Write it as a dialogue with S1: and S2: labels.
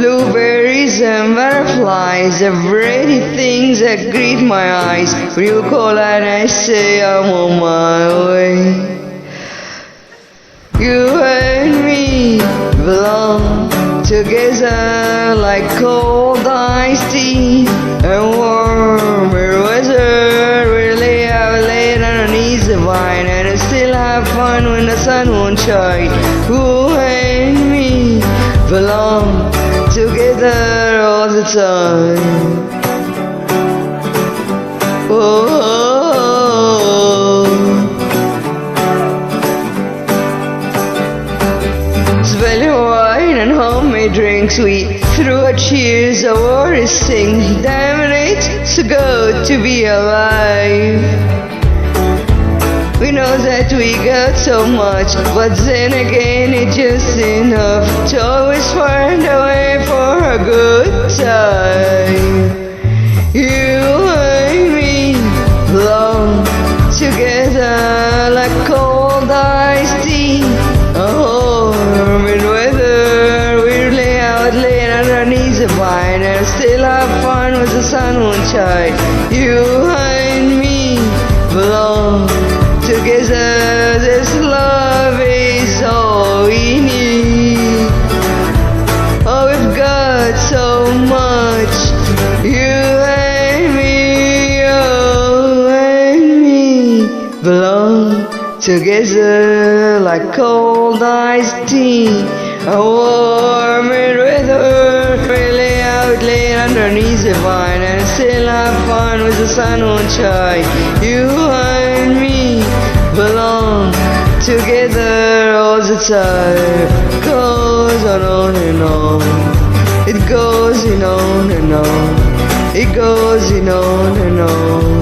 S1: Blueberries and butterflies are pretty things that greet my eyes. When you call and I say I'm on my way. You and me belong together like cold iced tea and warm weather. We lay out late underneath the vine and still have fun when the sun won't shine. You and me belong together all the time. Oh. Smelling wine and homemade drinks, we through our cheers our worries sing. Damn it, it's so good to be alive. We know that we got so much, but then again it's just enough to always find a way for a good time. You and me belong together like cold iced tea. The vine and still have fun with the sun won't shine. You and me belong together. This love is all we need. Oh, we've got so much. You and me, oh, and me belong together like cold iced tea. A warm weather. Lay underneath the vine and still have fun with the sun won't shine. You and me belong together all the time. Goes on and on. It goes on and on. It goes on and on.